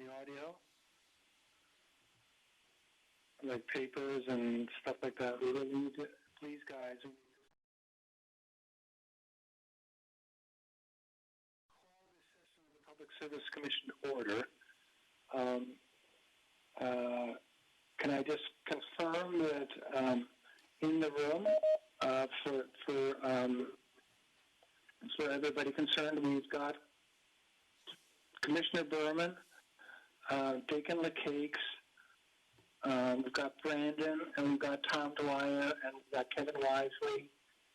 the audio, like papers and stuff like that. We really need to, please, guys. Call this session of the Public Service Commission to order. Can I just confirm that in the room, for everybody concerned, we've got Commissioner Berman, Dakin LeCakes, we've got Brandon, and we've got Tom Dwyer, and we've got Kevin Wisely,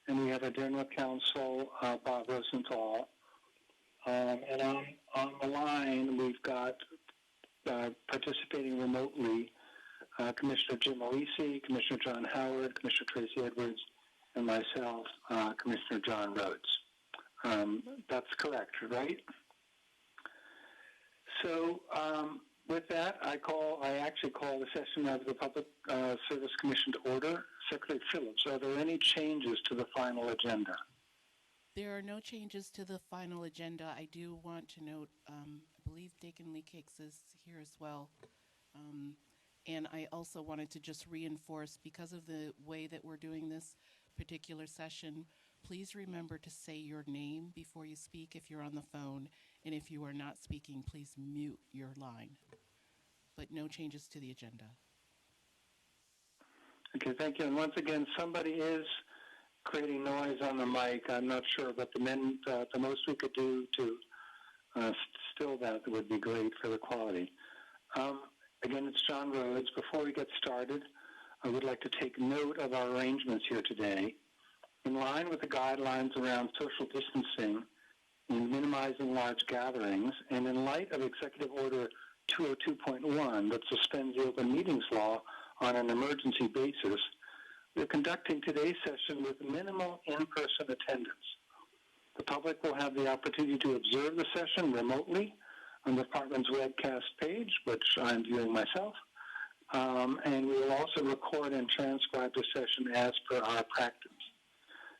and we have our General Counsel, Bob Rosenthal. And on the line, we've got participating remotely Commissioner Jim Alisi, Commissioner John Howard, Commissioner Tracy Edwards, and myself, Commissioner John Rhodes. That's correct, right? So with that, I actually call the session of the Public Service Commission to order. Secretary Phillips, are there any changes to the final agenda? There are no changes to the final agenda. I do want to note, I believe Dakin LeCakes is here as well. And I also wanted to just reinforce, because of the way that we're doing this particular session, please remember to say your name before you speak if you're on the phone. And if you are not speaking, please mute your line. But no changes to the agenda. Okay, thank you. And once again, somebody is creating noise on the mic. I'm not sure, but the most we could do to still that would be great for the quality. Again, it's John Rhodes. Before we get started, I would like to take note of our arrangements here today. In line with the guidelines around social distancing and minimizing large gatherings, and in light of Executive Order 202.1 that suspends the Open Meetings Law on an emergency basis, we're conducting today's session with minimal in-person attendance. The public will have the opportunity to observe the session remotely on the department's webcast page, which I'm viewing myself, and we will also record and transcribe the session as per our practice.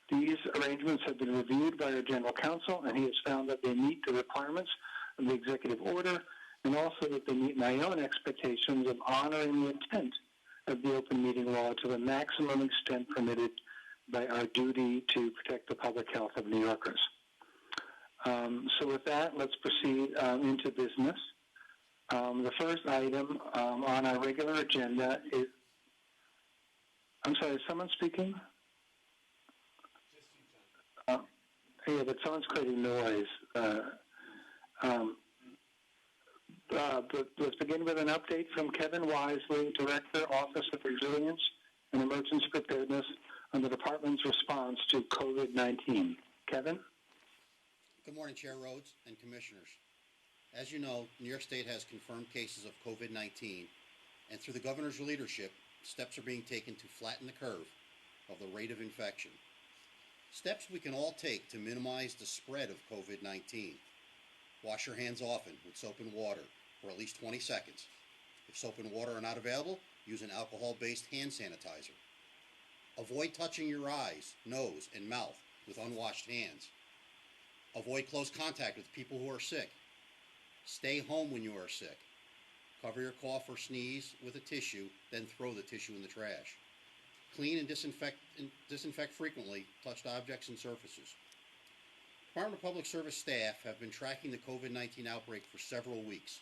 These arrangements have been reviewed by our General Counsel, and he has found that they meet the requirements of the Executive Order, and also that they meet my own expectations of honoring the intent of the Open Meeting Law to the maximum extent permitted by our duty to protect the public health of New Yorkers. So with that, let's proceed into business. The first item on our regular agenda is, I'm sorry, is someone speaking? Yeah, but someone's creating noise. Let's begin with an update from Kevin Wisely, Director, Office of Resilience and Emergency Preparedness on the Department's response to COVID-19. Kevin? Good morning, Chair Rhodes and Commissioners. As you know, New York State has confirmed cases of COVID-19, and through the Governor's leadership, steps are being taken to flatten the curve of the rate of infection. Steps we can all take to minimize the spread of COVID-19. Wash your hands often with soap and water for at least 20 seconds. If soap and water are not available, use an alcohol-based hand sanitizer. Avoid touching your eyes, nose, and mouth with unwashed hands. Avoid close contact with people who are sick. Stay home when you are sick. Cover your cough or sneeze with a tissue, then throw the tissue in the trash. Clean and disinfect frequently touched objects and surfaces. Department of Public Service staff have been tracking the COVID-19 outbreak for several weeks.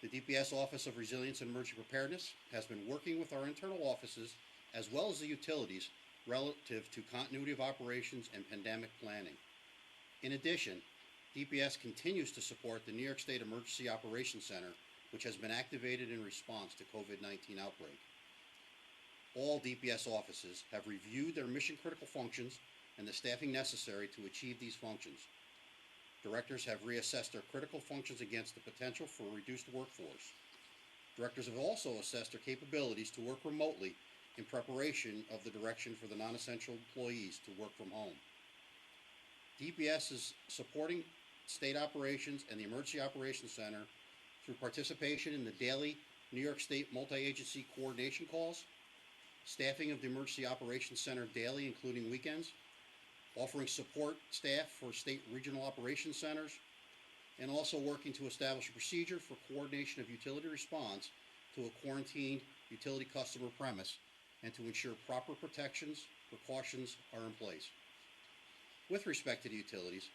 The DPS Office of Resilience and Emergency Preparedness has been working with our internal offices as well as the utilities relative to continuity of operations and pandemic planning. In addition, DPS continues to support the New York State Emergency Operations Center, which has been activated in response to COVID-19 outbreak. All DPS offices have reviewed their mission-critical functions and the staffing necessary to achieve these functions. Directors have reassessed their critical functions against the potential for a reduced workforce. Directors have also assessed their capabilities to work remotely in preparation of the direction for the non-essential employees to work from home. DPS is supporting state operations and the Emergency Operations Center through participation in the daily New York State multi-agency coordination calls, staffing of the Emergency Operations Center daily, including weekends, offering support staff for state regional operations centers, and also working to establish a procedure for coordination of utility response to a quarantined utility customer premise and to ensure proper precautions are in place. With respect to the utilities,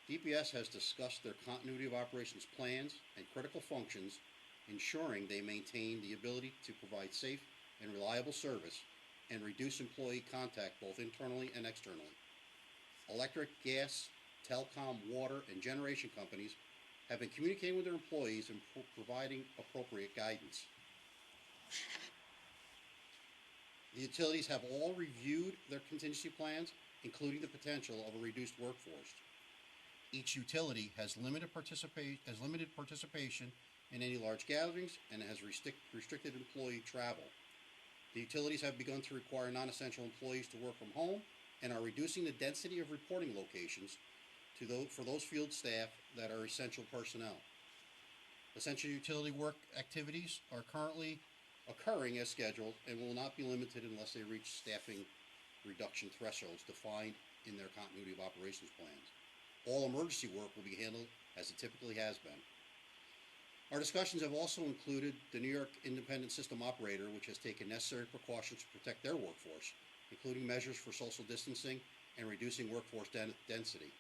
DPS has discussed their continuity of operations plans and critical functions, ensuring they maintain the ability to provide safe and reliable service and reduce employee contact both internally and externally. Electric, gas, telecom, water, and generation companies have been communicating with their employees and providing appropriate guidance. The utilities have all reviewed their contingency plans, including the potential of a reduced workforce. Each utility has limited participation in any large gatherings and has restricted employee travel. The utilities have begun to require non-essential employees to work from home and are reducing the density of reporting locations for those field staff that are essential personnel. Essential utility work activities are currently occurring as scheduled and will not be limited unless they reach staffing reduction thresholds defined in their continuity of operations plans. All emergency work will be handled as it typically has been. Our discussions have also included the New York Independent System Operator, which has taken necessary precautions to protect their workforce, including measures for social distancing and reducing workforce density.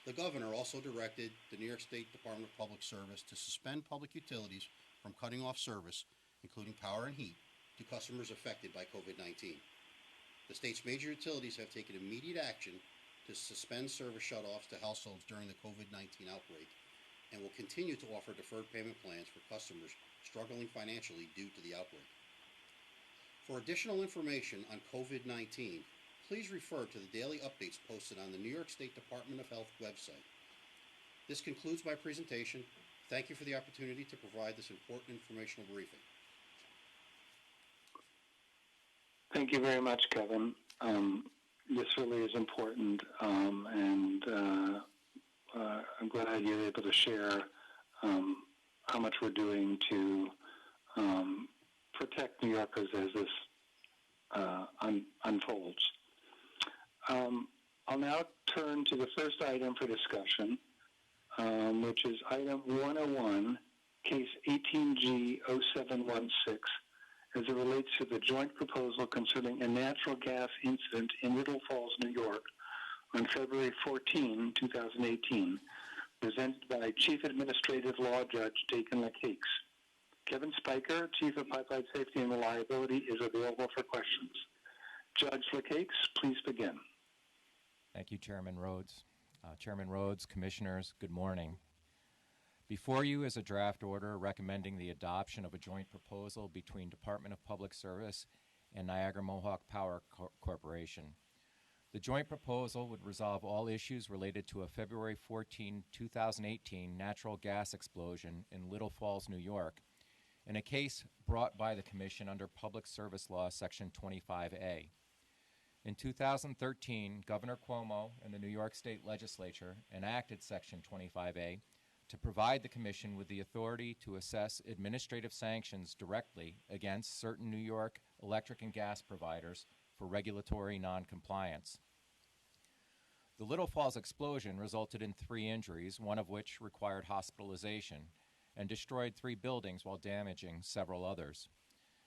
The governor also directed the New York State Department of Public Service to suspend public utilities from cutting off service, including power and heat, to customers affected by COVID-19. The state's major utilities have taken immediate action to suspend service shutoffs to households during the COVID-19 outbreak and will continue to offer deferred payment plans for customers struggling financially due to the outbreak. For additional information on COVID-19, please refer to the daily updates posted on the New York State Department of Health website. This concludes my presentation. Thank you for the opportunity to provide this important informational briefing. Thank you very much, Kevin. This really is important, and I'm glad you're able to share how much we're doing to protect New Yorkers as this unfolds. I'll now turn to the first item for discussion, which is item 101, case 18G0716, as it relates to the joint proposal concerning a natural gas incident in Little Falls, New York, on February 14, 2018, presented by Chief Administrative Law Judge Dakin LaCakes. Kevin Spiker, Chief of Pipeline Safety and Reliability, is available for questions. Judge LaCakes, please begin. Thank you, Chairman Rhodes. Chairman Rhodes, Commissioners, good morning. Before you is a draft order recommending the adoption of a joint proposal between Department of Public Service and Niagara Mohawk Power Corporation. The joint proposal would resolve all issues related to a February 14, 2018 natural gas explosion in Little Falls, New York, in a case brought by the Commission under Public Service Law Section 25A. In 2013, Governor Cuomo and the New York State Legislature enacted Section 25A to provide the Commission with the authority to assess administrative sanctions directly against certain New York electric and gas providers for regulatory noncompliance. The Little Falls explosion resulted in 3 injuries, one of which required hospitalization, and destroyed 3 buildings while damaging several others.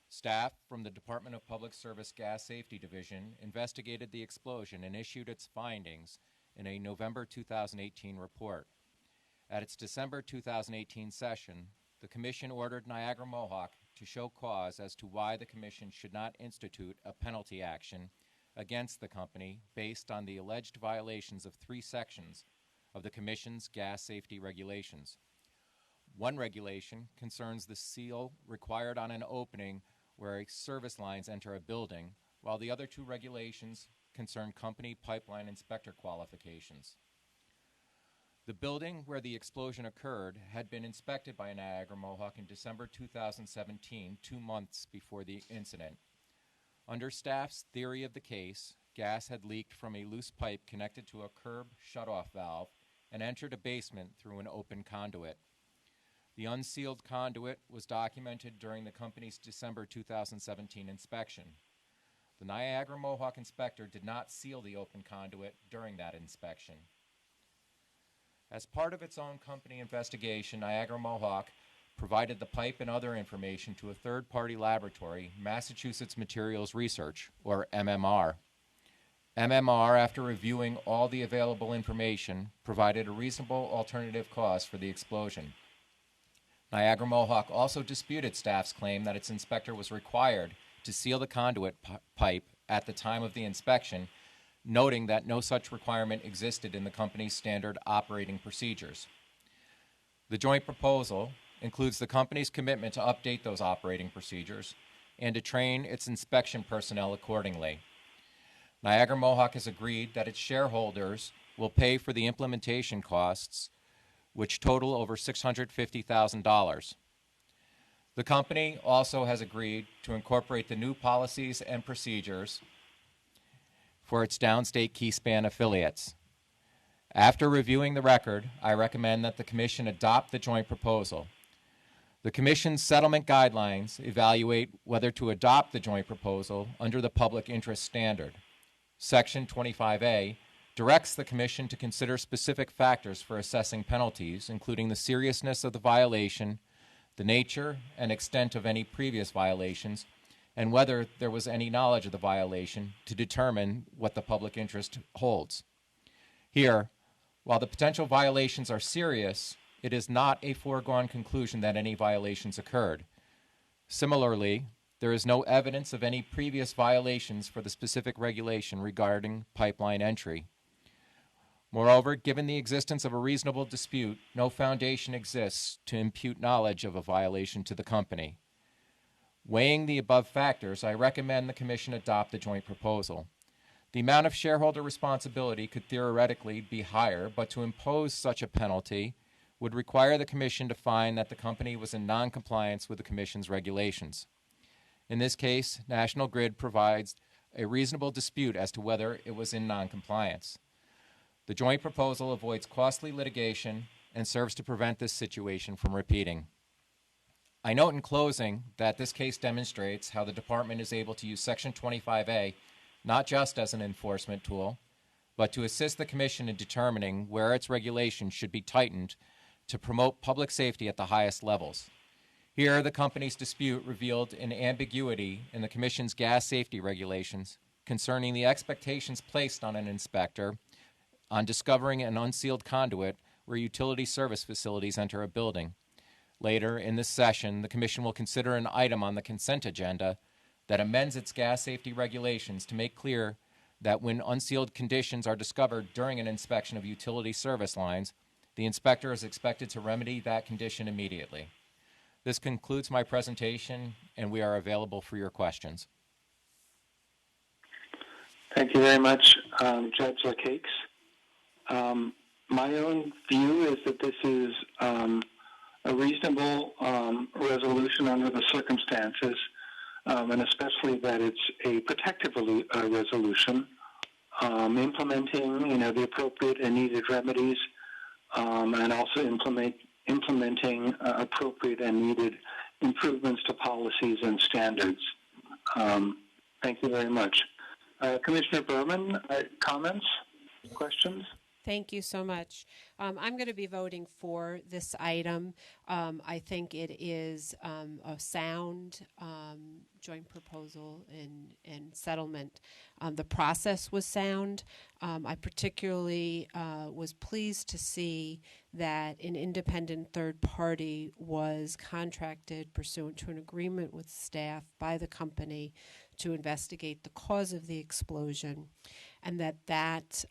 Staff from the Department of Public Service Gas Safety Division investigated the explosion and issued its findings in a November 2018 report. At its December 2018 session, the Commission ordered Niagara Mohawk to show cause as to why the Commission should not institute a penalty action against the company based on the alleged violations of 3 sections of the Commission's gas safety regulations. One regulation concerns the seal required on an opening where service lines enter a building, while the other 2 regulations concern company pipeline inspector qualifications. The building where the explosion occurred had been inspected by Niagara Mohawk in December 2017, 2 months before the incident. Under staff's theory of the case, gas had leaked from a loose pipe connected to a curb shutoff valve and entered a basement through an open conduit. The unsealed conduit was documented during the company's December 2017 inspection. The Niagara Mohawk inspector did not seal the open conduit during that inspection. As part of its own company investigation, Niagara Mohawk provided the pipe and other information to a third-party laboratory, Massachusetts Materials Research, or MMR. MMR, after reviewing all the available information, provided a reasonable alternative cost for the explosion. Niagara Mohawk also disputed staff's claim that its inspector was required to seal the conduit pipe at the time of the inspection, noting that no such requirement existed in the company's standard operating procedures. The joint proposal includes the company's commitment to update those operating procedures and to train its inspection personnel accordingly. Niagara Mohawk has agreed that its shareholders will pay for the implementation costs, which total over $650,000. The company also has agreed to incorporate the new policies and procedures for its downstate Keyspan affiliates. After reviewing the record, I recommend that the Commission adopt the joint proposal. The Commission's settlement guidelines evaluate whether to adopt the joint proposal under the public interest standard. Section 25A directs the Commission to consider specific factors for assessing penalties, including the seriousness of the violation, the nature and extent of any previous violations, and whether there was any knowledge of the violation to determine what the public interest holds. Here, while the potential violations are serious, it is not a foregone conclusion that any violations occurred. Similarly, there is no evidence of any previous violations for the specific regulation regarding pipeline entry. Moreover, given the existence of a reasonable dispute, no foundation exists to impute knowledge of a violation to the company. Weighing the above factors, I recommend the Commission adopt the joint proposal. The amount of shareholder responsibility could theoretically be higher, but to impose such a penalty would require the Commission to find that the company was in non-compliance with the Commission's regulations. In this case, National Grid provides a reasonable dispute as to whether it was in non-compliance. The joint proposal avoids costly litigation and serves to prevent this situation from repeating. I note in closing that this case demonstrates how the Department is able to use Section 25A not just as an enforcement tool, but to assist the Commission in determining where its regulations should be tightened to promote public safety at the highest levels. Here, the company's dispute revealed an ambiguity in the Commission's gas safety regulations concerning the expectations placed on an inspector on discovering an unsealed conduit where utility service facilities enter a building. Later in this session, the Commission will consider an item on the consent agenda that amends its gas safety regulations to make clear that when unsealed conditions are discovered during an inspection of utility service lines, the inspector is expected to remedy that condition immediately. This concludes my presentation, and we are available for your questions. Thank you very much, Judge LaCakes. My own view is that this is a reasonable resolution under the circumstances, and especially that it's a protective resolution, implementing, the appropriate and needed remedies, and also implementing appropriate and needed improvements to policies and standards. Thank you very much. Commissioner Berman, comments, questions? Thank you so much. I'm going to be voting for this item. I think it is a sound joint proposal and settlement. The process was sound. I particularly was pleased to see that an independent third party was contracted pursuant to an agreement with staff by the company to investigate the cause of the explosion, and that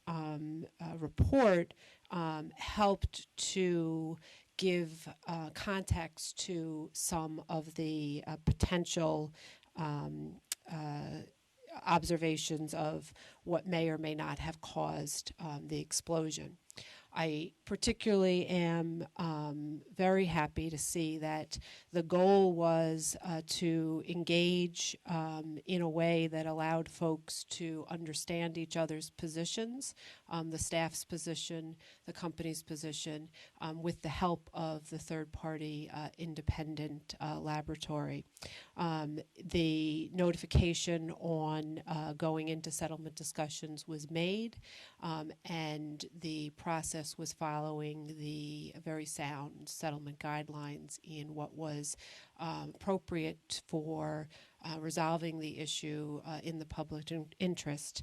report helped to give context to some of the potential observations of what may or may not have caused the explosion. I particularly am very happy to see that the goal was to engage in a way that allowed folks to understand each other's positions, the staff's position, the company's position, with the help of the third-party independent laboratory. The notification on going into settlement discussions was made, and the process process was following the very sound settlement guidelines in what was appropriate for resolving the issue in the public interest.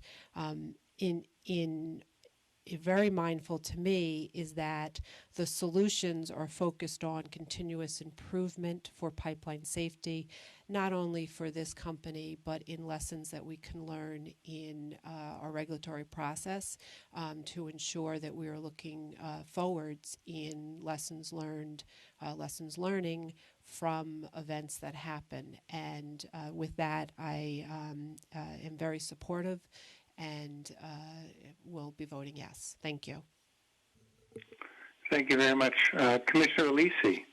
Very mindful to me is that the solutions are focused on continuous improvement for pipeline safety, not only for this company, but in lessons that we can learn in our regulatory process to ensure that we are looking forwards in lessons learning from events that happen. And with that, I am very supportive and will be voting yes. Thank you. Thank you very much. Commissioner Alisi.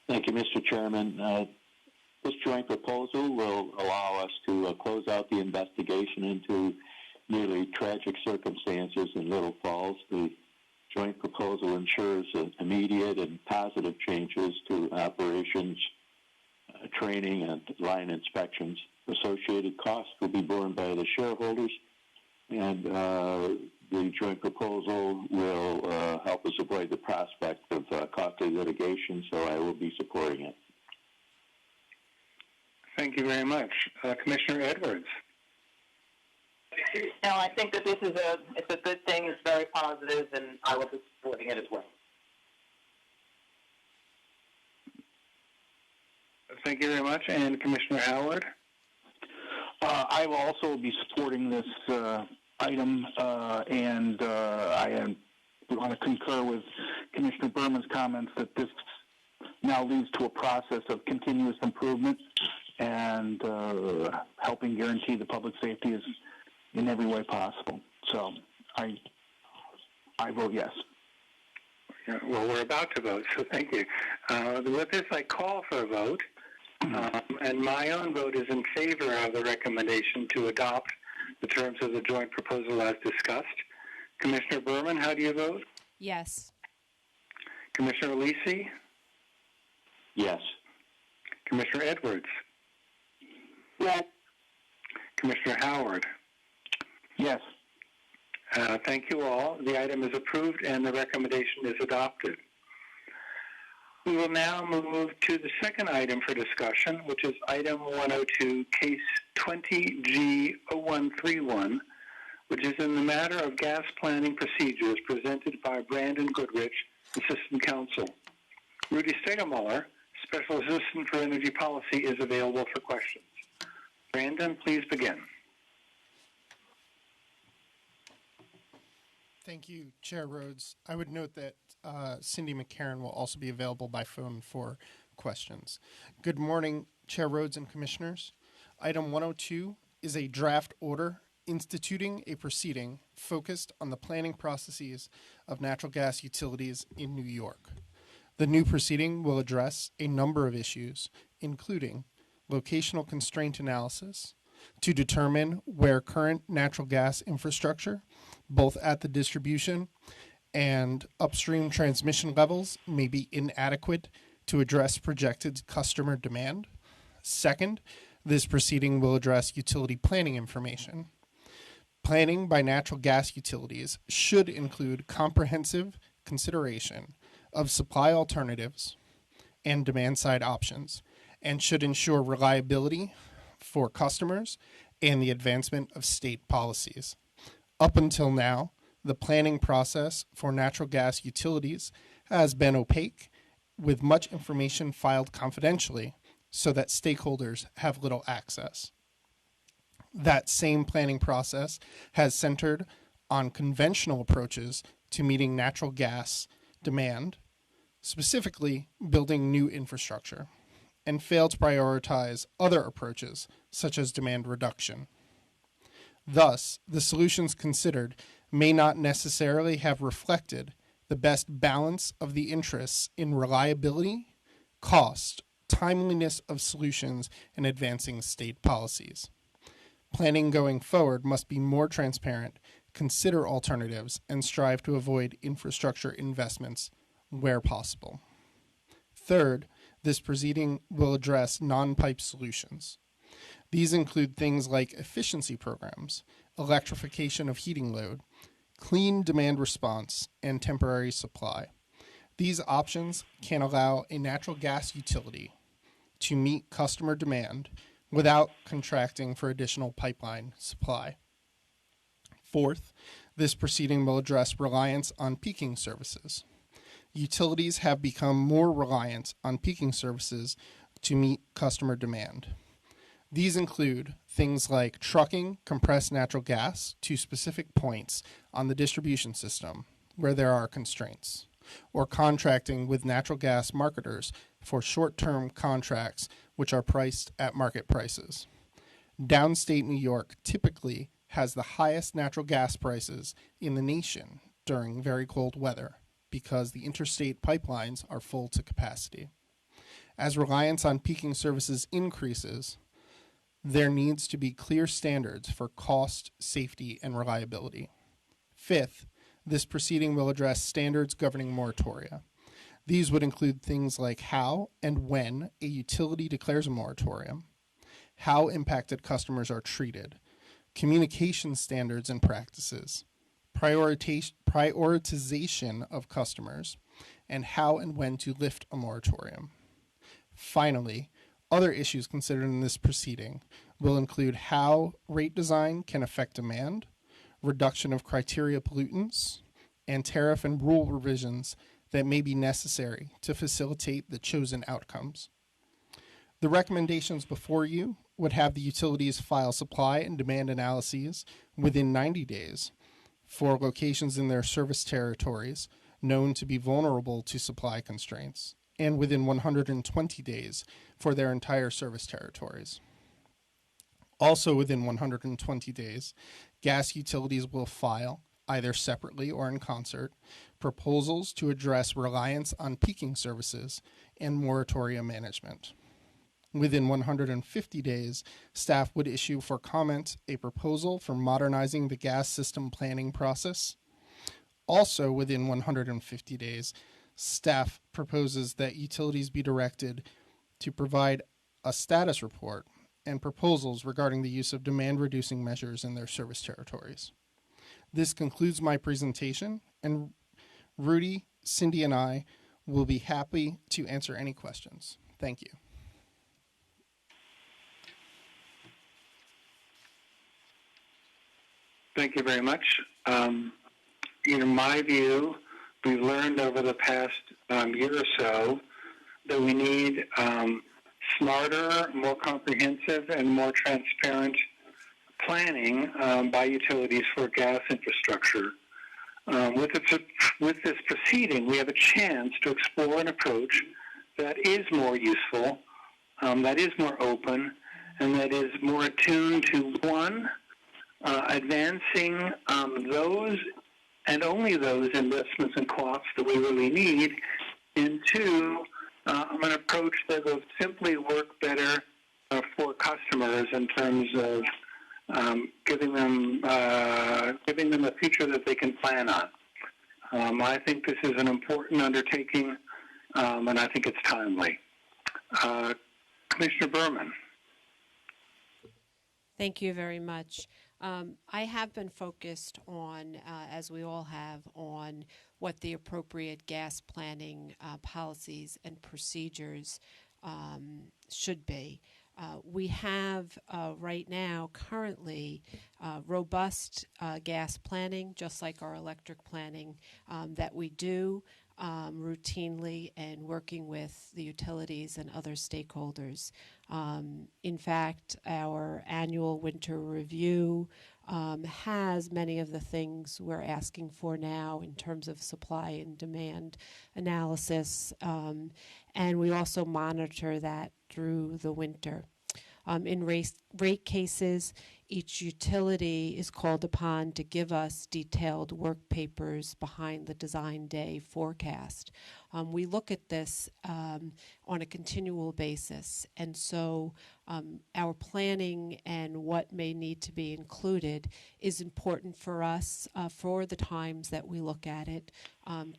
Thank you, Mr. Chairman. This joint proposal will allow us to close out the investigation into nearly tragic circumstances in Little Falls. The joint proposal ensures immediate and positive changes to operations, training, and line inspections. Associated costs will be borne by the shareholders, and the joint proposal will help us avoid the prospect of costly litigation, so I will be supporting it. Thank you very much. Commissioner Edwards. No, I think that this is a good thing. It's very positive, and I will be supporting it as well. Thank you very much. And Commissioner Howard? I will also be supporting this item, and I want to concur with Commissioner Berman's comments that this now leads to a process of continuous improvement and helping guarantee the public safety is in every way possible. So I vote yes. Yeah, well, we're about to vote, so thank you. With this, I call for a vote. And my own vote is in favor of the recommendation to adopt the terms of the joint proposal as discussed. Commissioner Berman, how do you vote? Yes. Commissioner Alisi? Yes. Commissioner Edwards? Yes. Commissioner Howard? Yes. Thank you all. The item is approved and the recommendation is adopted. We will now move to the second item for discussion, which is item 102, case 20G0131, which is in the matter of gas planning procedures presented by Brandon Goodrich, Assistant Counsel. Rudy Stegemuller, Special Assistant for Energy Policy, is available for questions. Brandon, please begin. Thank you, Chair Rhodes. I would note that Cindy McCarron will also be available by phone for questions. Good morning, Chair Rhodes and Commissioners. Item 102 is a draft order instituting a proceeding focused on the planning processes of natural gas utilities in New York. The new proceeding will address a number of issues, including locational constraint analysis, to determine where current natural gas infrastructure, both at the distribution and upstream transmission levels, may be inadequate to address projected customer demand. Second, this proceeding will address utility planning information. Planning by natural gas utilities should include comprehensive consideration of supply alternatives and demand-side options, and should ensure reliability for customers and the advancement of state policies. Up until now, the planning process for natural gas utilities has been opaque, with much information filed confidentially so that stakeholders have little access. That same planning process has centered on conventional approaches to meeting natural gas demand, specifically building new infrastructure, and failed to prioritize other approaches such as demand reduction. Thus, the solutions considered may not necessarily have reflected the best balance of the interests in reliability, cost, timeliness of solutions, and advancing state policies. Planning going forward must be more transparent, consider alternatives, and strive to avoid infrastructure investments where possible. Third, this proceeding will address non-pipe solutions. These include things like efficiency programs, electrification of heating load, clean demand response, and temporary supply. These options can allow a natural gas utility to meet customer demand without contracting for additional pipeline supply. Fourth, this proceeding will address reliance on peaking services. Utilities have become more reliant on peaking services to meet customer demand. These include things like trucking compressed natural gas to specific points on the distribution system where there are constraints, or contracting with natural gas marketers for short-term contracts which are priced at market prices. Downstate New York typically has the highest natural gas prices in the nation during very cold weather because the interstate pipelines are full to capacity. As reliance on peaking services increases, there needs to be clear standards for cost, safety, and reliability. Fifth, this proceeding will address standards governing moratoria. These would include things like how and when a utility declares a moratorium, how impacted customers are treated, communication standards and practices, prioritization of customers, and how and when to lift a moratorium. Finally, other issues considered in this proceeding will include how rate design can affect demand, reduction of criteria pollutants, and tariff and rule revisions that may be necessary to facilitate the chosen outcomes. The recommendations before you would have the utilities file supply and demand analyses within 90 days for locations in their service territories known to be vulnerable to supply constraints, and within 120 days for their entire service territories. Also within 120 days, gas utilities will file, either separately or in concert, proposals to address reliance on peaking services and moratoria management. Within 150 days, staff would issue for comment a proposal for modernizing the gas system planning process. Also within 150 days, staff proposes that utilities be directed to provide a status report and proposals regarding the use of demand-reducing measures in their service territories. This concludes my presentation, and Rudy, Cindy, and I will be happy to answer any questions. Thank you. Thank you very much. In my view, we've learned over the past year or so that we need smarter, more comprehensive, and more transparent planning by utilities for gas infrastructure. With this proceeding, we have a chance to explore an approach that is more useful, that is more open, and that is more attuned to, one, advancing those and only those investments and costs that we really need, and two, an approach that will simply work better for customers in terms of giving them a future that they can plan on. I think this is an important undertaking, and I think it's timely. Commissioner Berman. Thank you very much. I have been focused on, as we all have, on what the appropriate gas planning policies and procedures should be. We have right now currently robust gas planning, just like our electric planning that we do routinely and working with the utilities and other stakeholders. In fact, our annual winter review has many of the things we're asking for now in terms of supply and demand analysis, and we also monitor that through the winter. In rate cases, each utility is called upon to give us detailed work papers behind the design day forecast. We look at this on a continual basis, and so our planning and what may need to be included is important for us for the times that we look at it,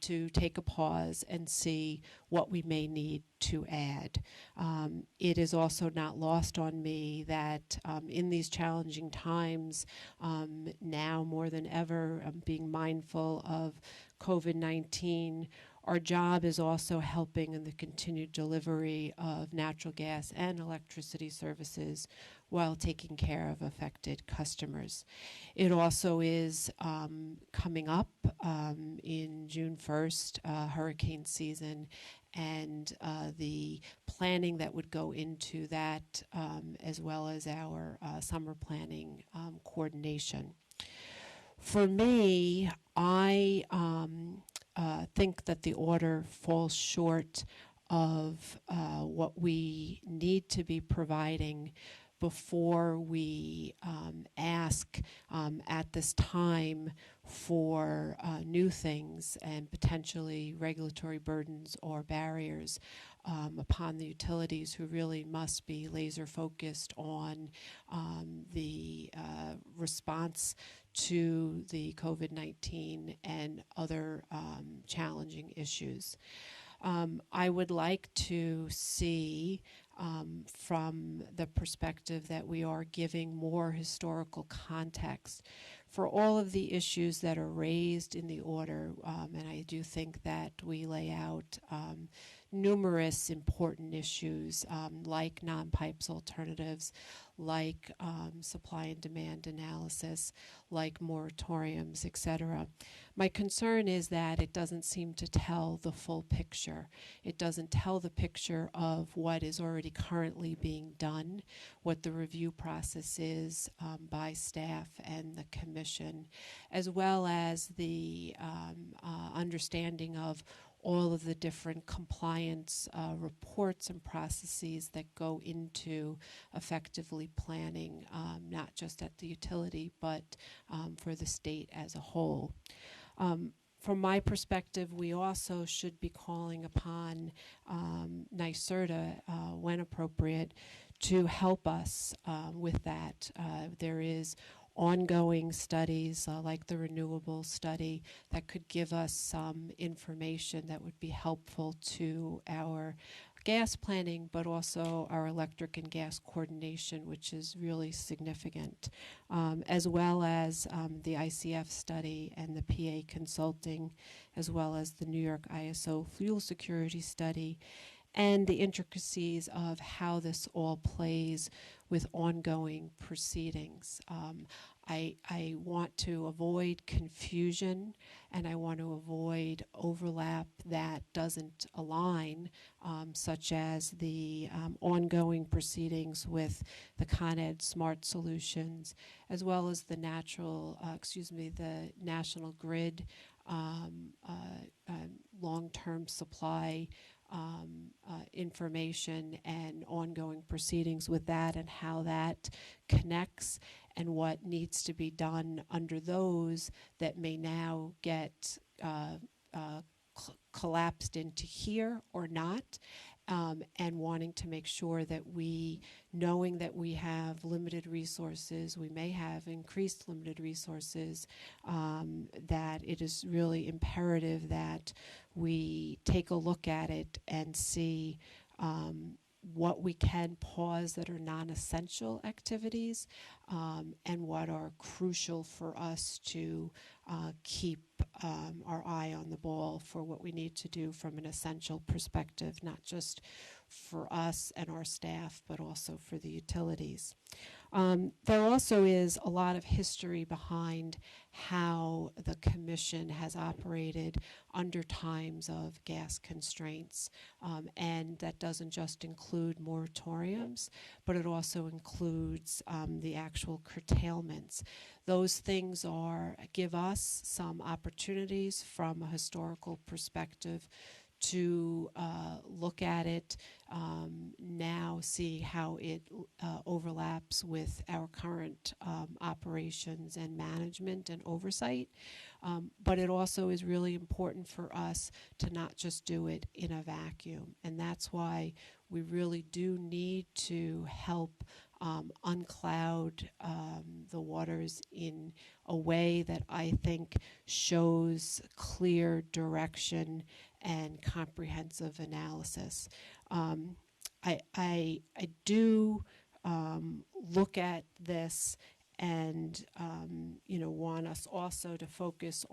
to take a pause and see what we may need to add. It is also not lost on me that in these challenging challenging times, now more than ever, being mindful of COVID-19. Our job is also helping in the continued delivery of natural gas and electricity services while taking care of affected customers. It also is coming up in June 1st, hurricane season, and the planning that would go into that, as well as our summer planning coordination. For me, I think that the order falls short of what we need to be providing before we ask at this time for new things and potentially regulatory burdens or barriers upon the utilities, who really must be laser focused on the response to the COVID-19 and other challenging issues. I would like to see, from the perspective that we are giving more historical context for all of the issues that are raised in the order, and I do think that we lay out numerous important issues like non-pipes alternatives, like supply and demand analysis, like moratoriums, etc. My concern is that it doesn't seem to tell the full picture. It doesn't tell the picture of what is already currently being done, what the review process is by staff and the commission, as well as the understanding of all of the different compliance reports and processes that go into effectively planning, not just at the utility, but for the state as a whole. From my perspective, we also should be calling upon NYSERDA, when appropriate, to help us with that. There is ongoing studies like the renewable study that could give us some information that would be helpful to our gas planning, but also our electric and gas coordination, which is really significant, as well as the ICF study and the PA consulting, as well as the New York ISO fuel security study, and the intricacies of how this all plays with ongoing proceedings. I want to avoid confusion, and I want to avoid overlap that doesn't align, such as the ongoing proceedings with the Con Ed Smart Solutions, as well as the National Grid long-term supply information and ongoing proceedings with that, and how that connects and what needs to be done under those that may now get collapsed into here or not, and wanting to make sure that we, knowing that we have limited resources, we may have increased limited resources, that it is really imperative that we take a look at it and see what we can pause that are non-essential activities, and what are crucial for us to keep our eye on the ball for what we need to do from an essential perspective, not just for us and our staff, but also for the utilities. There also is a lot of history behind how the Commission has operated under times of gas constraints, and that doesn't just include moratoriums, but it also includes the actual curtailments. Those things give us some opportunities from a historical perspective to look at it now, see how it overlaps with our current operations and management and oversight. But it also is really important for us to not just do it in a vacuum. And that's why we really do need to help uncloud the waters in a way that I think shows clear direction and comprehensive analysis. I do look at this and want us also to focus,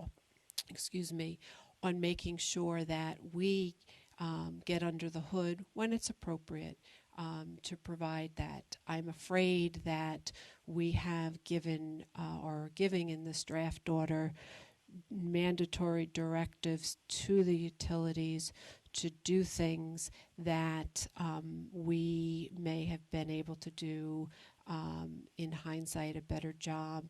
on making sure that we get under the hood when it's appropriate to provide that. I'm afraid that we have given or giving in this draft order mandatory directives to the utilities to do things that we may have been able to do in hindsight a better job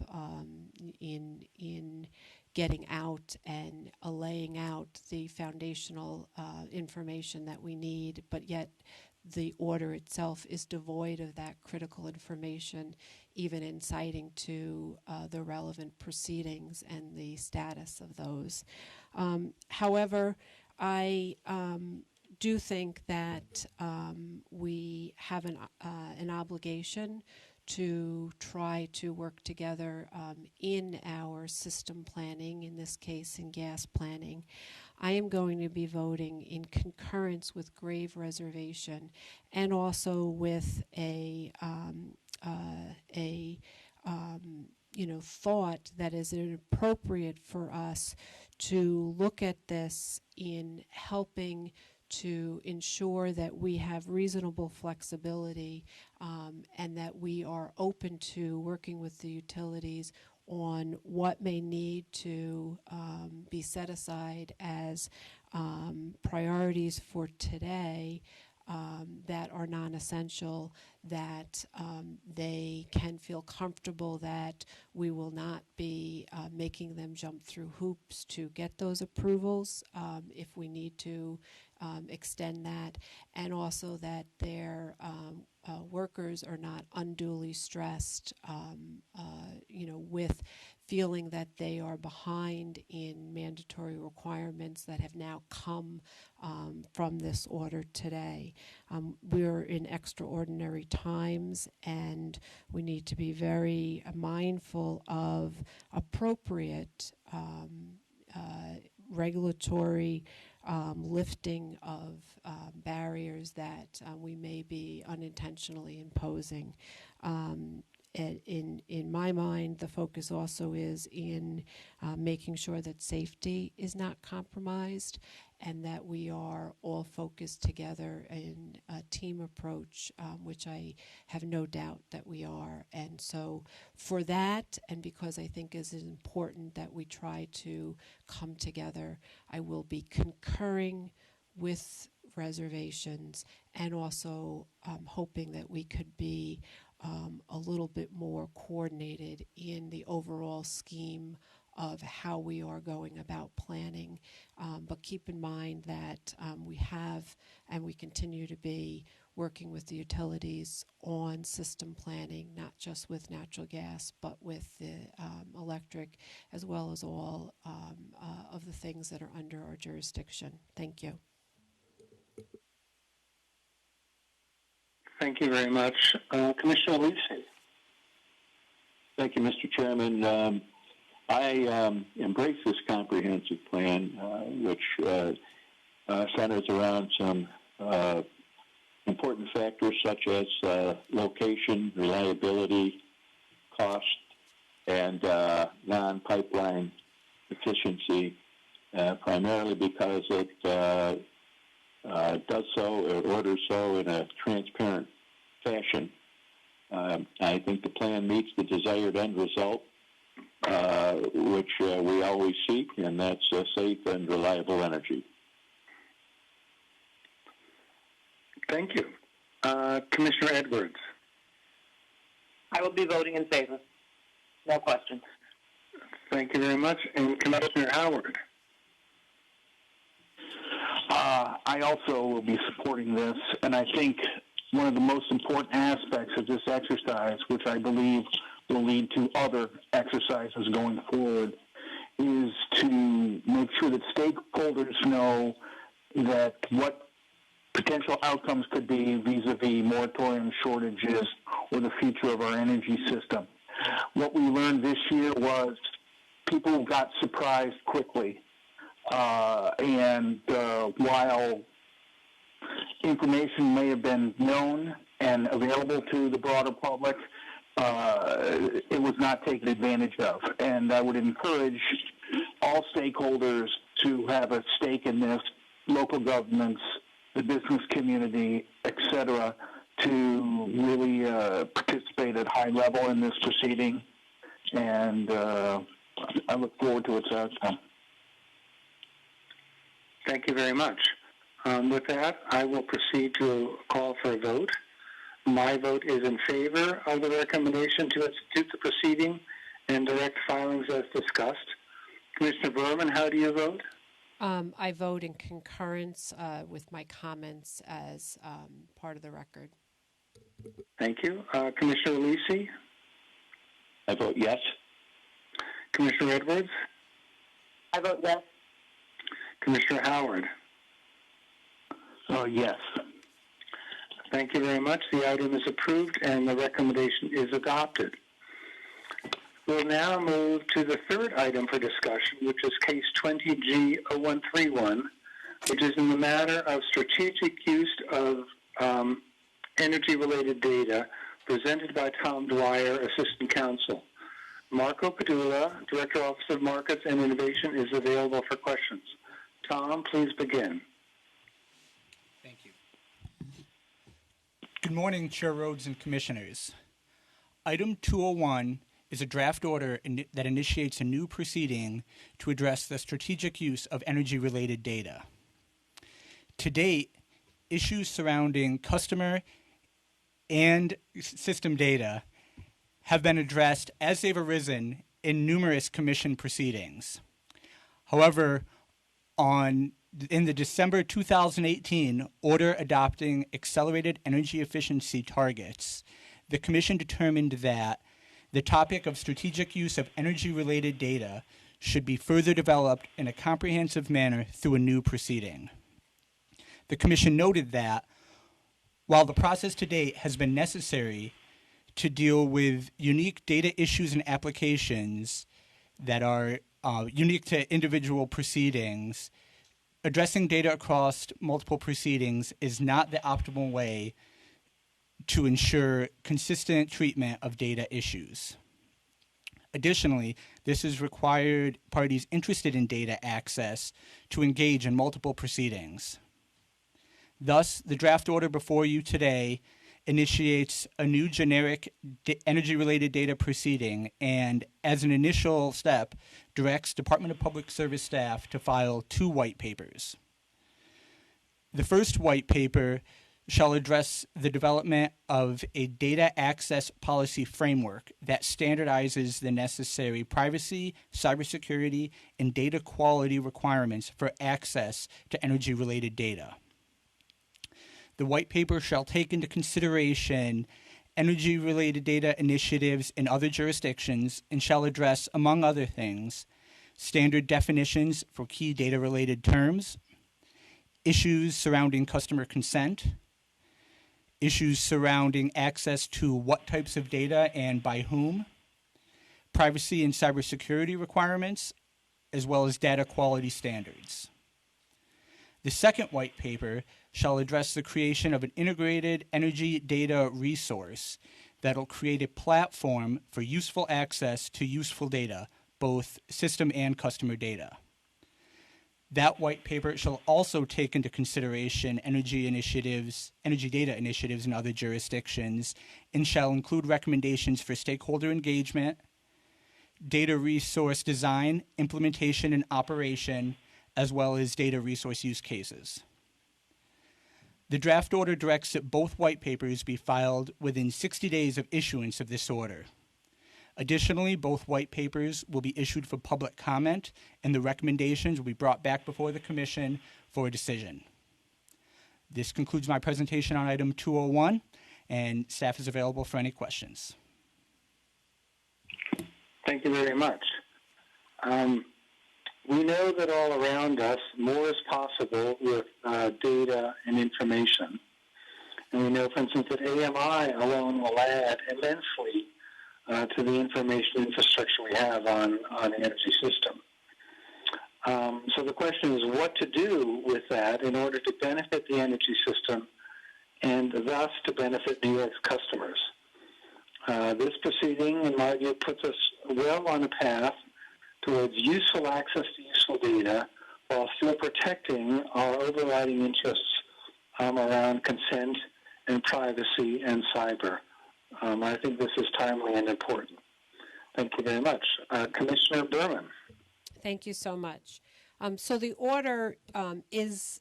in getting out and laying out the foundational information that we need, but yet the order itself is devoid of that critical information, even inciting to the relevant proceedings and the status of those. However, I do think that we have an obligation to try to work together in our system planning, in this case in gas planning. I am going to be voting in concurrence with grave reservation and also with a thought that is appropriate for us to look at this in helping to ensure that we have reasonable flexibility and that we are open to working with the utilities on what may need to be set aside as priorities for today that are non-essential, that they can feel comfortable that we will not be making them jump through hoops to get those approvals if we need to extend that, and also that their workers are not unduly stressed, with feeling that they are behind in mandatory requirements that have now come from this order today. We're in extraordinary times, and we need to be very mindful of appropriate regulatory lifting of barriers that we may be unintentionally imposing. In my mind, the focus also is in making sure that safety is not compromised and that we are all focused together in a team approach, which I have no doubt that we are. And so for that, and because I think it is important that we try to come together, I will be concurring with reservations and also hoping that we could be a little bit more coordinated in the overall scheme of how we are going about planning. But keep in mind that we have and we continue to be working with the utilities on system planning, not just with natural gas, but with the electric, as well as all of the things that are under our jurisdiction. Thank you. Thank you very much. Commissioner Lisi. Thank you, Mr. Chairman. I embrace this comprehensive plan, which centers around some important factors such as location, reliability, cost, and non-pipeline efficiency, primarily because it does so or orders so in a transparent fashion. I think the plan meets the desired end result, which we always seek, and that's safe and reliable energy. Thank you. Commissioner Edwards. I will be voting in favor. No question. Thank you very much. And Commissioner Howard. I also will be supporting this, and I think one of the most important aspects of this exercise, which I believe will lead to other exercises going forward, is to make sure that stakeholders know that what potential outcomes could be vis-a-vis moratorium shortages or the future of our energy system. What we learned this year was people got surprised quickly. And while information may have been known and available to the broader public, it was not taken advantage of. And I would encourage all stakeholders to have a stake in this, local governments, the business community, etc., to really participate at high level in this proceeding. And I look forward to its outcome. Thank you very much. With that, I will proceed to call for a vote. My vote is in favor of the recommendation to institute the proceeding and direct filings as discussed. Commissioner Berman, how do you vote? I vote in concurrence with my comments as part of the record. Thank you. Commissioner Lisi? I vote yes. Commissioner Edwards? I vote yes. Commissioner Howard? Yes. Thank you very much. The item is approved and the recommendation is adopted. We'll now move to the third item for discussion, which is case 20G0131, which is in the matter of strategic use of energy-related data presented by Tom Dwyer, Assistant Counsel. Marco Padula, Director, Office of Markets and Innovation, is available for questions. Tom, please begin. Thank you. Good morning, Chair Rhodes and Commissioners. Item 201 is a draft order that initiates a new proceeding to address the strategic use of energy-related data. To date, issues surrounding customer and system data have been addressed as they've arisen in numerous commission proceedings. However, in the December 2018 order adopting accelerated energy efficiency targets, the Commission determined that the topic of strategic use of energy-related data should be further developed in a comprehensive manner through a new proceeding. The Commission noted that while the process to date has been necessary to deal with unique data issues and applications that are unique to individual proceedings, addressing data across multiple proceedings is not the optimal way to ensure consistent treatment of data issues. Additionally, this has required parties interested in data access to engage in multiple proceedings. Thus, the draft order before you today initiates a new generic energy-related data proceeding and, as an initial step, directs Department of Public Service staff to file 2 white papers. The first white paper shall address the development of a data access policy framework that standardizes the necessary privacy, cybersecurity, and data quality requirements for access to energy-related data. The white paper shall take into consideration energy-related data initiatives in other jurisdictions and shall address, among other things, standard definitions for key data-related terms, issues surrounding customer consent, issues surrounding access to what types of data and by whom, privacy and cybersecurity requirements, as well as data quality standards. The second white paper shall address the creation of an integrated energy data resource that will create a platform for useful access to useful data, both system and customer data. That white paper shall also take into consideration energy data initiatives in other jurisdictions, and shall include recommendations for stakeholder engagement, data resource design, implementation, and operation, as well as data resource use cases. The draft order directs that both white papers be filed within 60 days of issuance of this order. Additionally, both white papers will be issued for public comment, and the recommendations will be brought back before the Commission for a decision. This concludes my presentation on item 201, and staff is available for any questions. Thank you very much. We know that all around us, more is possible with data and information. And we know, for instance, that AMI alone will add immensely to the information infrastructure we have on the energy system. So the question is what to do with that in order to benefit the energy system and thus to benefit New York's customers. This proceeding, in my view, puts us well on a path towards useful access to useful data while still protecting our overriding interests around consent and privacy and cyber. I think this is timely and important. Thank you very much. Commissioner Berman. Thank you so much. So the order is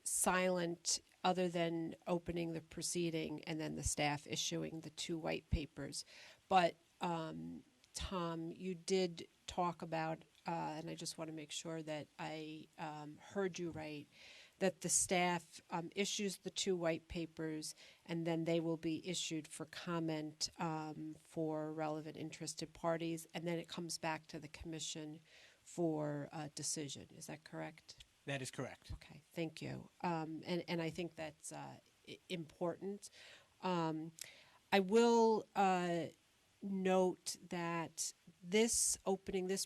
silent other than opening the proceeding and then the staff issuing the 2 white papers. But Tom, you did talk about, and I just want to make sure that I heard you right, that the staff issues the 2 white papers and then they will be issued for comment for relevant interested parties, and then it comes back to the commission for a decision. Is that correct? That is correct. Okay, thank you. And I think that's important. I will note that this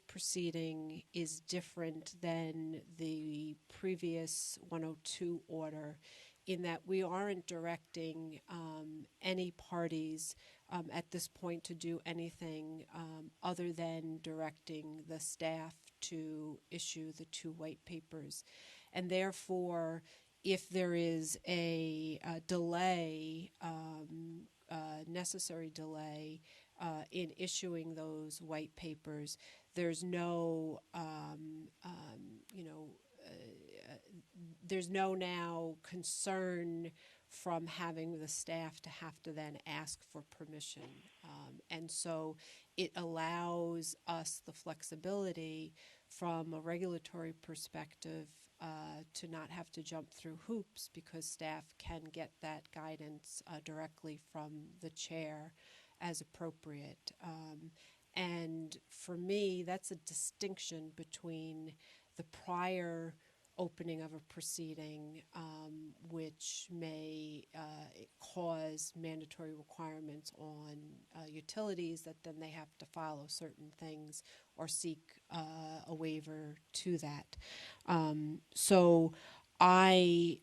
proceeding is different than the previous 102 order in that we aren't directing any parties at this point to do anything other than directing the staff to issue the 2 white papers. And therefore, if there is a delay, necessary delay in issuing those white papers, there's no, there's no now concern from having the staff to have to then ask for permission. And so it allows us the flexibility from a regulatory perspective to not have to jump through hoops because staff can get that guidance directly from the chair as appropriate. And for me, that's a distinction between the prior opening of a proceeding, which may cause mandatory requirements on utilities that then they have to follow certain things or seek a waiver to that. So I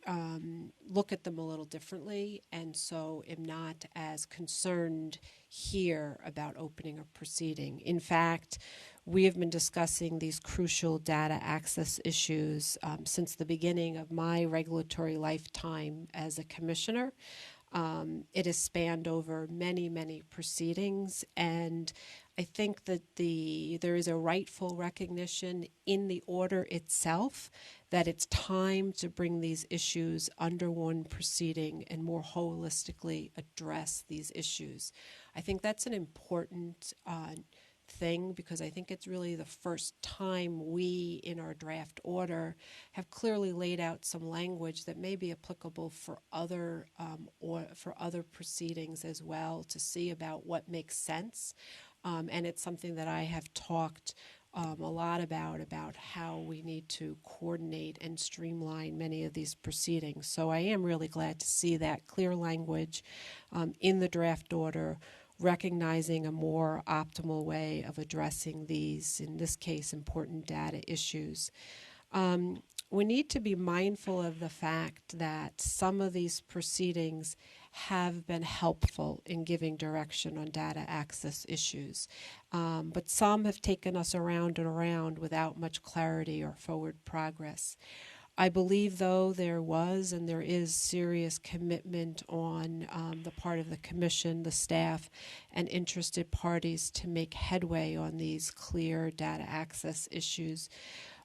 look at them a little differently, and so am not as concerned here about opening a proceeding. In fact, we have been discussing these crucial data access issues since the beginning of my regulatory lifetime as a commissioner. It has spanned over many, many proceedings, and I think that there is a rightful recognition in the order itself that it's time to bring these issues under one proceeding and more holistically address these issues. I think that's an important thing because I think it's really the first time we, in our draft order, have clearly laid out some language that may be applicable for other proceedings as well to see about what makes sense. And it's something that I have talked a lot about how we need to coordinate and streamline many of these proceedings. So I am really glad to see that clear language in the draft order, recognizing a more optimal way of addressing these, in this case, important data issues. We need to be mindful of the fact that some of these proceedings have been helpful in giving direction on data access issues, but some have taken us around and around without much clarity or forward progress. I believe, though, there was and there is serious commitment on the part of the Commission, the staff, and interested parties to make headway on these clear data access issues.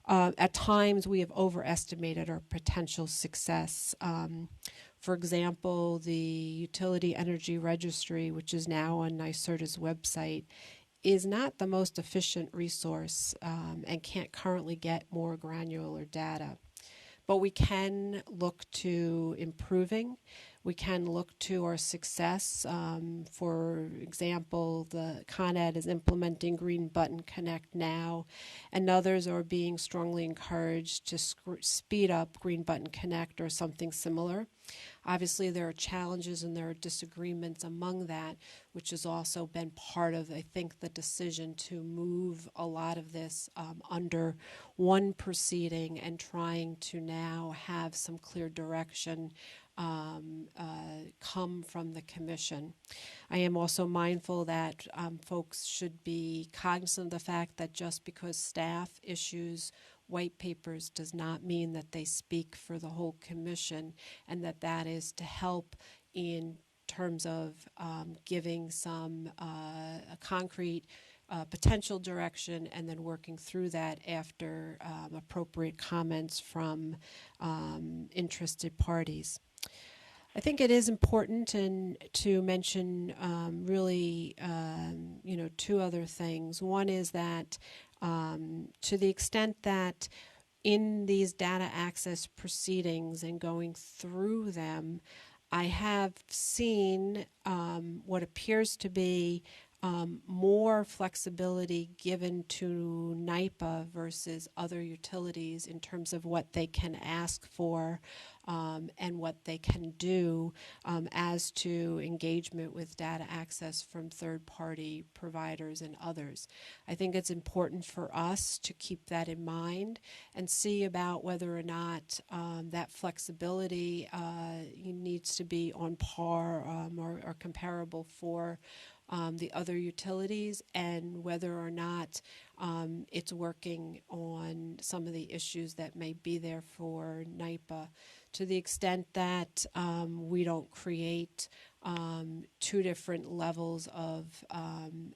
At times, we have overestimated our potential success. For example, the Utility Energy Registry, which is now on NYSERDA's website, is not the most efficient resource and can't currently get more granular data. But we can look to improving. We can look to our success. For example, the Con Ed is implementing Green Button Connect now, and others are being strongly encouraged to speed up Green Button Connect or something similar. Obviously, there are challenges and there are disagreements among that, which has also been part of, I think, the decision to move a lot of this under one proceeding and trying to now have some clear direction come from the Commission. I am also mindful that folks should be cognizant of the fact that just because staff issues white papers does not mean that they speak for the whole Commission, and that is to help in terms of giving some concrete potential direction and then working through that after appropriate comments from interested parties. I think it is important to mention really, two other things. One is that to the extent that in these data access proceedings and going through them, I have seen what appears to be more flexibility given to NYPA versus other utilities in terms of what they can ask for and what they can do as to engagement with data access from third-party providers and others. I think it's important for us to keep that in mind and see about whether or not that flexibility needs to be on par or comparable for the other utilities, and whether or not it's working on some of the issues that may be there for NYPA, to the extent that we don't create two different levels of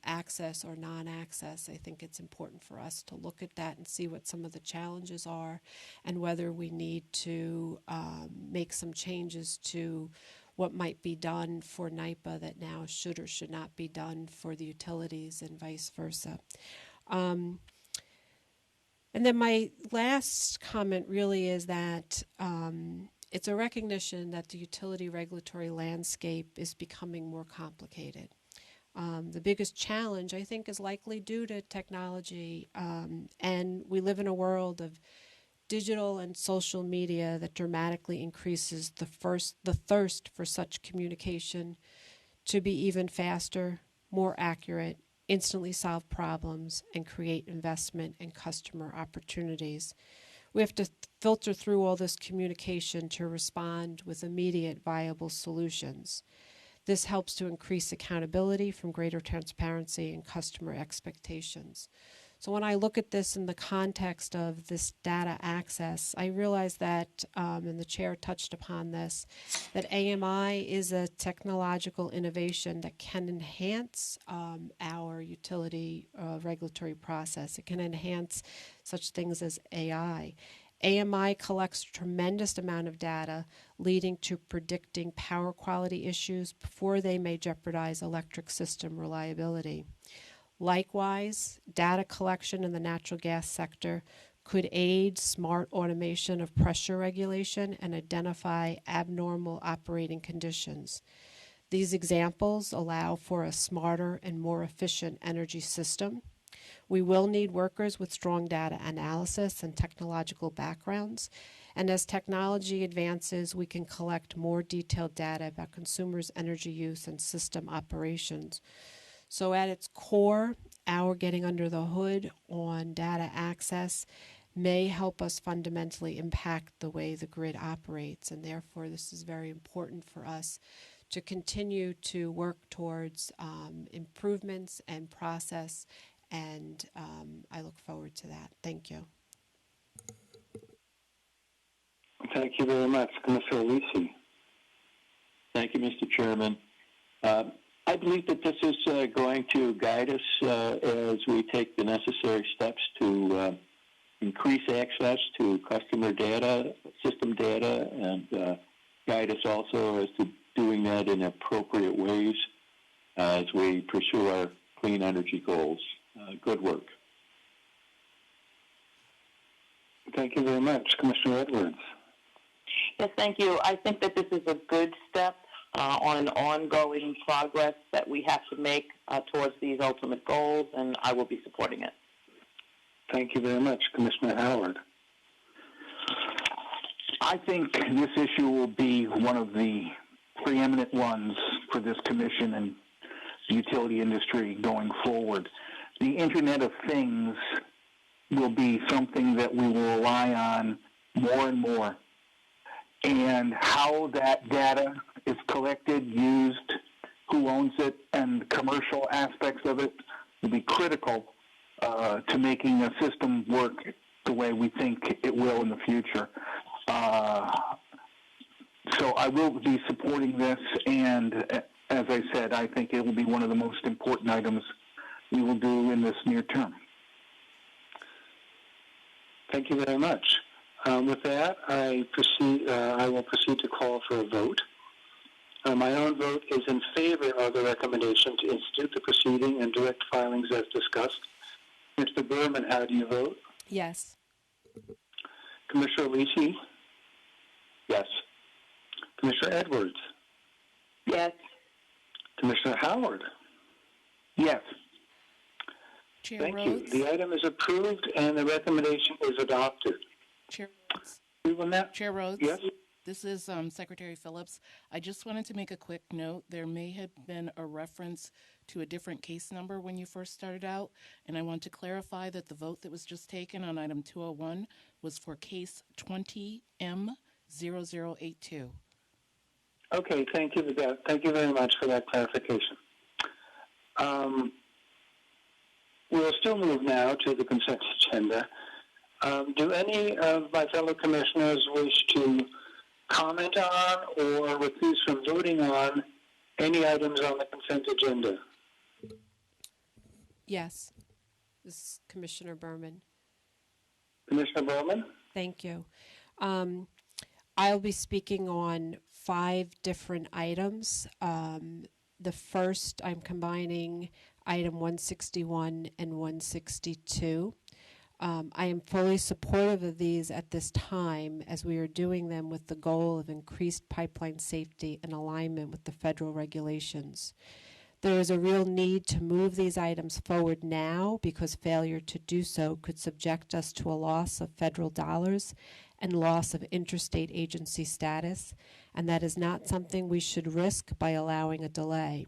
access or non-access. I think it's important for us to look at that and see what some of the challenges are and whether we need to make some changes to what might be done for NYPA that now should or should not be done for the utilities and vice versa. And then my last comment really is that it's a recognition that the utility regulatory landscape is becoming more complicated. The biggest challenge, I think, is likely due to technology, and we live in a world of digital and social media that dramatically increases the thirst for such communication to be even faster, more accurate, instantly solve problems, and create investment and customer opportunities. We have to filter through all this communication to respond with immediate viable solutions. This helps to increase accountability from greater transparency and customer expectations. So when I look at this in the context of this data access, I realize that, and the chair touched upon this, that AMI is a technological innovation that can enhance our utility regulatory process. It can enhance such things as AI. AMI collects a tremendous amount of data, leading to predicting power quality issues before they may jeopardize electric system reliability. Likewise, data collection in the natural gas sector could aid smart automation of pressure regulation and identify abnormal operating conditions. These examples allow for a smarter and more efficient energy system. We will need workers with strong data analysis and technological backgrounds, and as technology advances, we can collect more detailed data about consumers' energy use and system operations. So at its core, our getting under the hood on data access may help us fundamentally impact the way the grid operates, and therefore this is very important for us to continue to work towards improvements and process, and I look forward to that. Thank you. Thank you very much. Commissioner Lisi. Thank you, Mr. Chairman. I believe that this is going to guide us as we take the necessary steps to increase access to customer data, system data, and guide us also as to doing that in appropriate ways as we pursue our clean energy goals. Good work. Thank you very much. Commissioner Edwards. Yes, thank you. I think that this is a good step on ongoing progress that we have to make towards these ultimate goals, and I will be supporting it. Thank you very much. Commissioner Howard. I think this issue will be one of the preeminent ones for this commission and the utility industry going forward. The Internet of Things will be something that we will rely on more and more. And how that data is collected, used, who owns it, and the commercial aspects of it will be critical to making a system work the way we think it will in the future. So I will be supporting this, and as I said, I think it will be one of the most important items we will do in this near term. Thank you very much. With that, I will proceed to call for a vote. My own vote is in favor of the recommendation to institute the proceeding and direct filings as discussed. Mr. Berman, how do you vote? Yes. Commissioner Lisi? Yes. Commissioner Edwards? Yes. Commissioner Howard? Yes. Chair Thank Rhodes. you. The item is approved and the recommendation is adopted. Chair Rhodes. We will now. Chair Rhodes. Yes. This is Secretary Phillips. I just wanted to make a quick note. There may have been a reference to a different case number when you first started out, and I want to clarify that the vote that was just taken on item 201 was for case 20M0082. Okay, thank you for that. Thank you very much for that clarification. We'll still move now to the consent agenda. Do any of my fellow commissioners wish to comment on or refuse from voting on any items on the consent agenda? Yes. This is Commissioner Berman. Commissioner Bowman? Thank you. I'll be speaking on 5 different items. The first, I'm combining item 161 and 162. I am fully supportive of these at this time as we are doing them with the goal of increased pipeline safety and alignment with the federal regulations. There is a real need to move these items forward now because failure to do so could subject us to a loss of federal dollars and loss of interstate agency status, and that is not something we should risk by allowing a delay.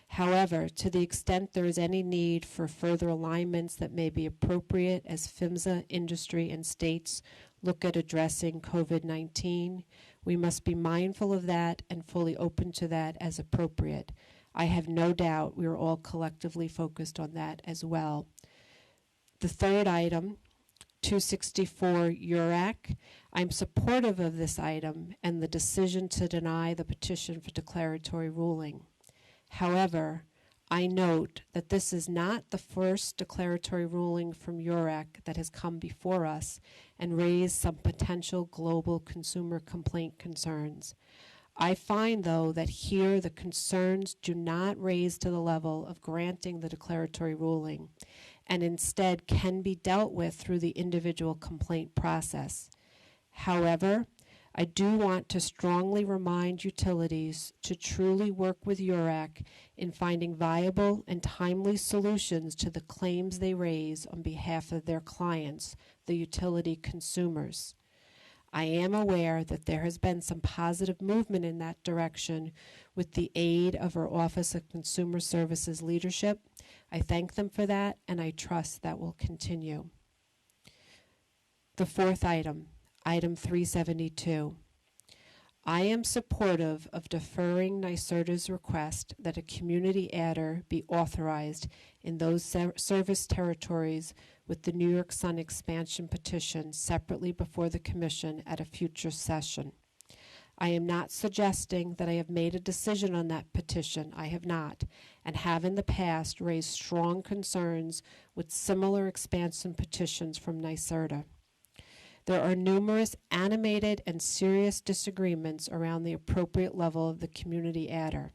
However, to the extent there is any need for further alignments that may be appropriate as PHMSA, industry, and states look at addressing COVID-19, we must be mindful of that and fully open to that as appropriate. I have no doubt we are all collectively focused on that as well. The third item, 264 URAC, I'm supportive of this item and the decision to deny the petition for declaratory ruling. However, I note that this is not the first declaratory ruling from URAC that has come before us and raised some potential global consumer complaint concerns. I find, though, that here the concerns do not raise to the level of granting the declaratory ruling and instead can be dealt with through the individual complaint process. However, I do want to strongly remind utilities to truly work with URAC in finding viable and timely solutions to the claims they raise on behalf of their clients, the utility consumers. I am aware that there has been some positive movement in that direction with the aid of our Office of Consumer Services leadership. I thank them for that, and I trust that will continue. The fourth item, item 372. I am supportive of deferring NYSERDA's request that a community adder be authorized in those service territories with the New York Sun expansion petition separately before the Commission at a future session. I am not suggesting that I have made a decision on that petition. I have not, and have in the past raised strong concerns with similar expansion petitions from NYSERDA. There are numerous animated and serious disagreements around the appropriate level of the community adder.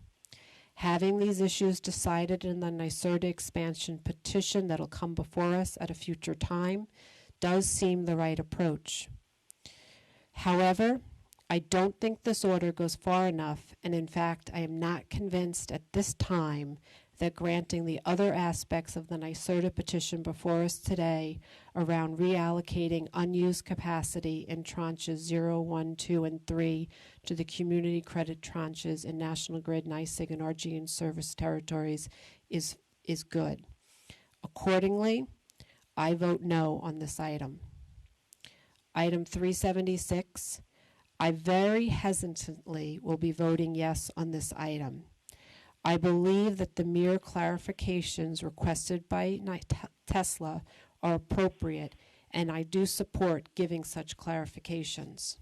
Having these issues decided in the NYSERDA expansion petition that will come before us at a future time does seem the right approach. However, I don't think this order goes far enough, and in fact, I am not convinced at this time that granting the other aspects of the NYSERDA petition before us today around reallocating unused capacity in tranches 0, 1, 2, and 3 to the community credit tranches in National Grid, NYSEG, and RGN service territories is good. Accordingly, I vote no on this item. Item 376, I very hesitantly will be voting yes on this item. I believe that the mere clarifications requested by Tesla are appropriate, and I do support giving such clarifications.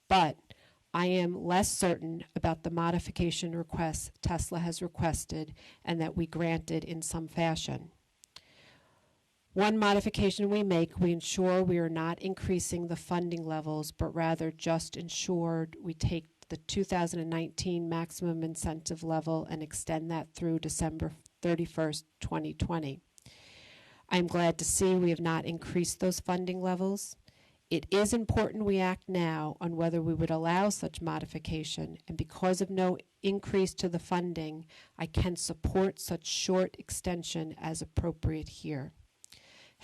But I am less certain about the modification requests Tesla has requested and that we granted in some fashion. One modification we make, we ensure we are not increasing the funding levels, but rather just ensured we take the 2019 maximum incentive level and extend that through December 31st, 2020. I'm glad to see we have not increased those funding levels. It is important we act now on whether we would allow such modification, and because of no increase to the funding, I can support such short extension as appropriate here.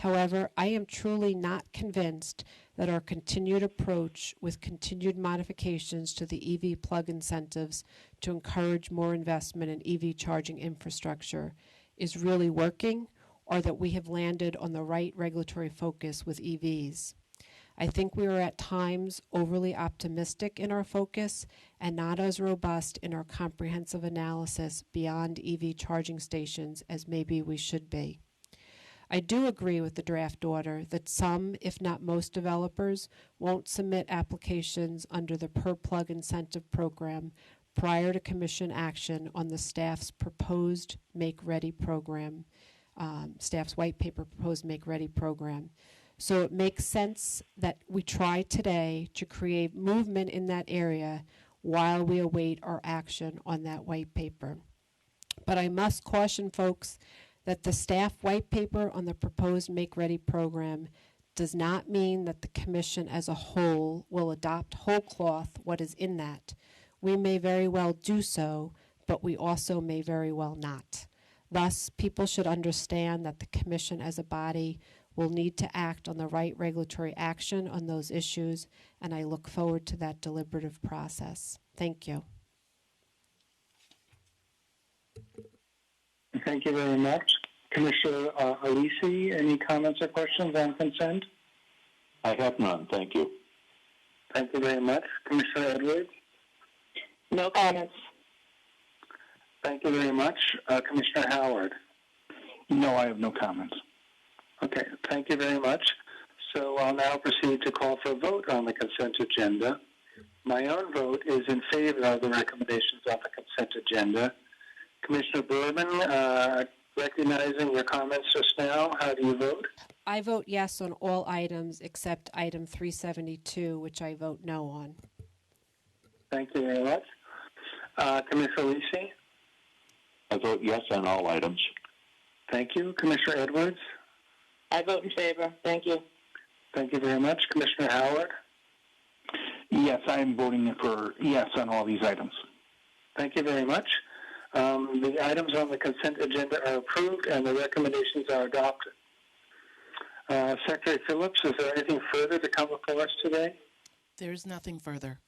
However, I am truly not convinced that our continued approach with continued modifications to the EV plug incentives to encourage more investment in EV charging infrastructure is really working, or that we have landed on the right regulatory focus with EVs. I think we are at times overly optimistic in our focus and not as robust in our comprehensive analysis beyond EV charging stations as maybe we should be. I do agree with the draft order that some, if not most developers, won't submit applications under the per plug incentive program prior to commission action on the staff's proposed Make Ready program, staff's white paper proposed Make Ready program. So it makes sense that we try today to create movement in that area while we await our action on that white paper. But I must caution folks that the staff white paper on the proposed Make Ready program does not mean that the Commission as a whole will adopt whole cloth what is in that. We may very well do so, but we also may very well not. Thus, people should understand that the Commission as a body will need to act on the right regulatory action on those issues, and I look forward to that deliberative process. Thank you. Thank you very much. Commissioner Alisi, any comments or questions on consent? I have none. Thank you. Thank you very much. Commissioner Edwards? No comments. Thank you very much. Commissioner Howard? No, I have no comments. Okay, thank you very much. So I'll now proceed to call for a vote on the consent agenda. My own vote is in favor of the recommendations on the consent agenda. Commissioner Berman, recognizing your comments just now, how do you vote? I vote yes on all items except item 372, which I vote no on. Thank you very much. Commissioner Alisi? I vote yes on all items. Thank you. Commissioner Edwards? I vote in favor. Thank you. Thank you very much. Commissioner Howard? Yes, I am voting for yes on all these items. Thank you very much. The items on the consent agenda are approved and the recommendations are adopted. Secretary Phillips, is there anything further to come before us today? There's nothing further.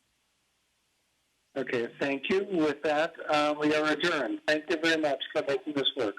Okay, thank you. With that, we are adjourned. Thank you very much for making this work.